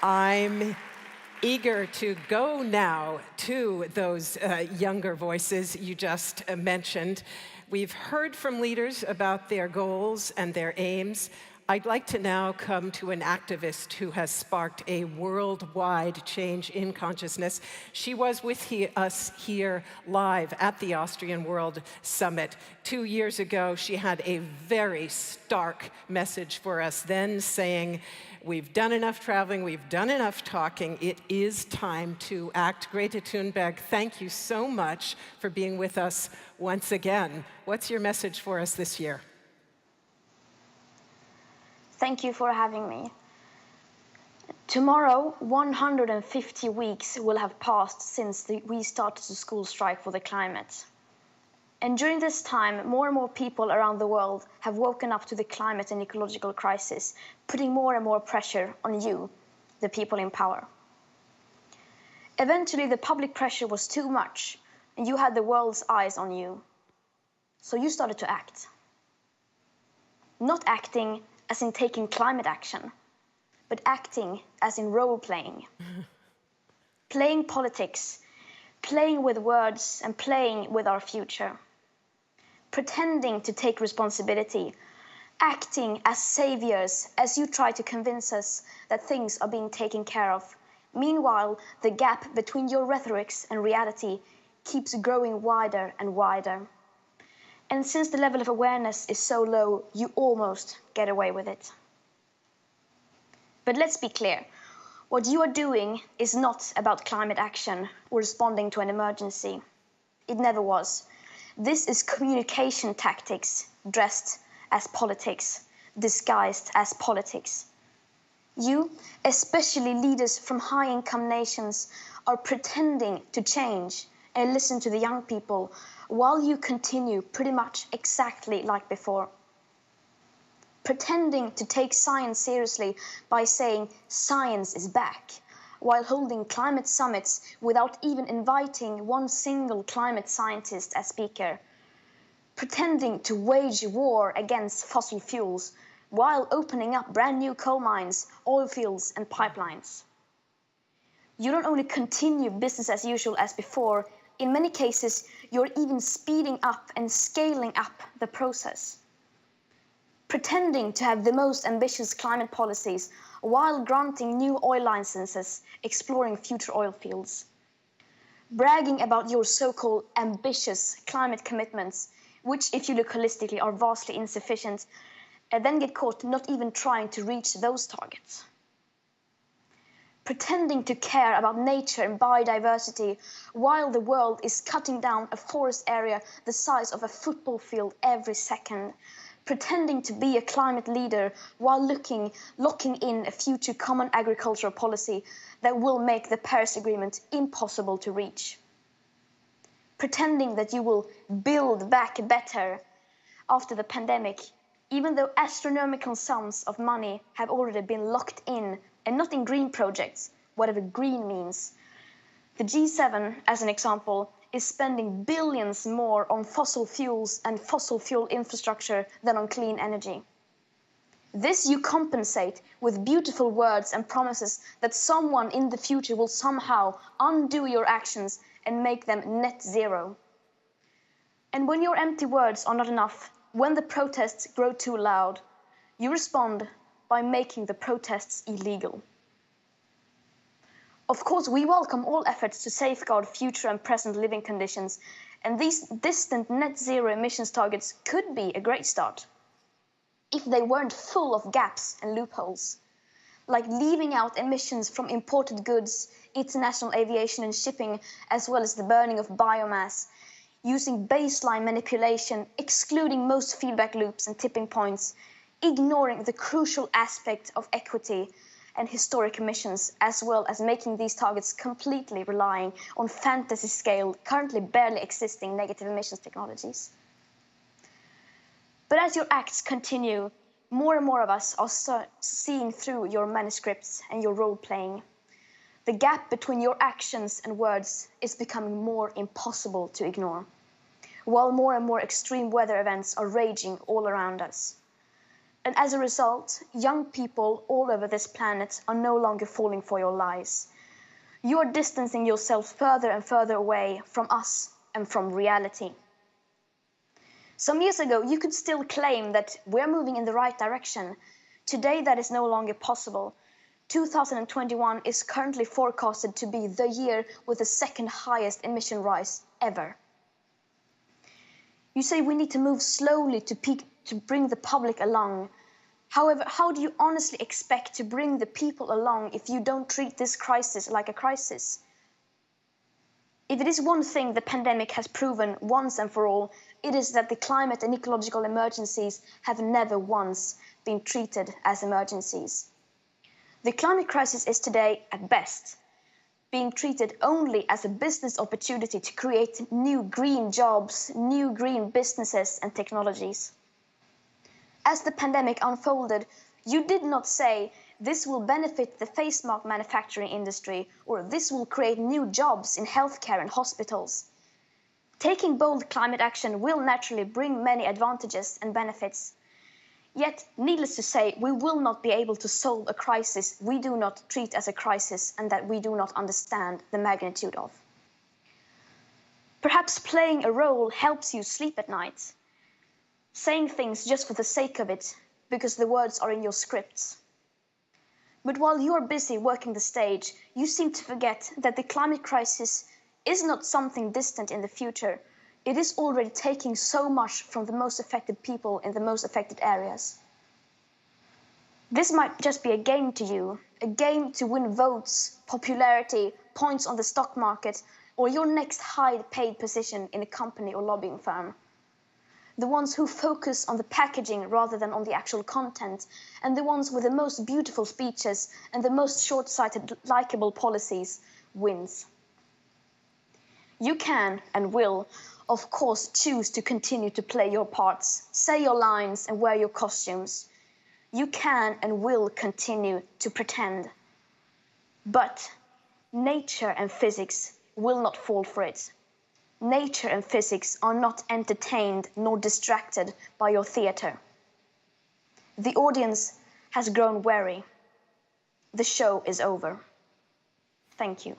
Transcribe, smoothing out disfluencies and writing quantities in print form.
I'm eager to go now to those younger voices you just mentioned. We've heard from leaders about their goals and their aims. I'd like to now come to an activist who has sparked a worldwide change in consciousness. She was with us here live at the Austrian World Summit 2 years ago. She had a very stark message for us then, saying, we've done enough traveling, we've done enough talking, it is time to act. Grete Thunberg, thank you so much for being with us once again. What's your message for us this year? Thank you for having me. Tomorrow, 150 weeks will have passed since we started the school strike for the climate. And during this time, more and more people around the world have woken up to the climate and ecological crisis, putting more and more pressure on you, the people in power. Eventually, the public pressure was too much, and you had the world's eyes on you. So you started to act. Not acting as in taking climate action, but acting as in role-playing. Playing politics, playing with words, and playing with our future. Pretending to take responsibility, acting as saviors as you try to convince us that things are being taken care of. Meanwhile, the gap between your rhetorics and reality keeps growing wider and wider. And since the level of awareness is so low, you almost get away with it. But let's be clear. What you are doing is not about climate action or responding to an emergency. It never was. This is communication tactics dressed as politics, disguised as politics. You, especially leaders from high-income nations, are pretending to change and listen to the young people while you continue pretty much exactly like before. Pretending to take science seriously by saying science is back, while holding climate summits without even inviting one single climate scientist as speaker. Pretending to wage war against fossil fuels while opening up brand new coal mines, oil fields and pipelines. You don't only continue business as usual as before, in many cases, you're even speeding up and scaling up the process. Pretending to have the most ambitious climate policies while granting new oil licenses, exploring future oil fields. Bragging about your so-called ambitious climate commitments, which, if you look holistically, are vastly insufficient, and then get caught not even trying to reach those targets. Pretending to care about nature and biodiversity while the world is cutting down a forest area the size of a football field every second. Pretending to be a climate leader while locking in a future common agricultural policy that will make the Paris Agreement impossible to reach. Pretending that you will build back better after the pandemic, even though astronomical sums of money have already been locked in, and not in green projects, whatever green means. The G7, as an example, is spending billions more on fossil fuels and fossil fuel infrastructure than on clean energy. This you compensate with beautiful words and promises that someone in the future will somehow undo your actions and make them net zero. And when your empty words are not enough, when the protests grow too loud, you respond by making the protests illegal. Of course, we welcome all efforts to safeguard future and present living conditions, and these distant net zero emissions targets could be a great start, if they weren't full of gaps and loopholes, like leaving out emissions from imported goods, international aviation and shipping, as well as the burning of biomass, using baseline manipulation, excluding most feedback loops and tipping points, ignoring the crucial aspect of equity and historic emissions, as well as making these targets completely relying on fantasy-scale, currently barely existing negative emissions technologies. But as your acts continue, more and more of us are seeing through your manuscripts and your role-playing. The gap between your actions and words is becoming more impossible to ignore, while more and more extreme weather events are raging all around us. And as a result, young people all over this planet are no longer falling for your lies. You are distancing yourself further and further away from us and from reality. Some years ago, you could still claim that we're moving in the right direction. Today, that is no longer possible. 2021 is currently forecasted to be the year with the second highest emission rise ever. You say we need to move slowly to bring the public along. However, how do you honestly expect to bring the people along if you don't treat this crisis like a crisis? If it is one thing the pandemic has proven once and for all, it is that the climate and ecological emergencies have never once been treated as emergencies. The climate crisis is today, at best, being treated only as a business opportunity to create new green jobs, new green businesses and technologies. As the pandemic unfolded, you did not say, this will benefit the face mask manufacturing industry, or this will create new jobs in healthcare and hospitals. Taking bold climate action will naturally bring many advantages and benefits. Yet, needless to say, we will not be able to solve a crisis we do not treat as a crisis and that we do not understand the magnitude of. Perhaps playing a role helps you sleep at night. Saying things just for the sake of it, because the words are in your scripts. But while you're busy working the stage, you seem to forget that the climate crisis is not something distant in the future. It is already taking so much from the most affected people in the most affected areas. This might just be a game to you, a game to win votes, popularity, points on the stock market, or your next high-paid position in a company or lobbying firm. The ones who focus on the packaging rather than on the actual content, and the ones with the most beautiful speeches and the most short-sighted, likable policies wins. You can and will, of course, choose to continue to play your parts, say your lines and wear your costumes. You can and will continue to pretend. But nature and physics will not fall for it. Nature and physics are not entertained nor distracted by your theater. The audience has grown weary. The show is over. Thank you.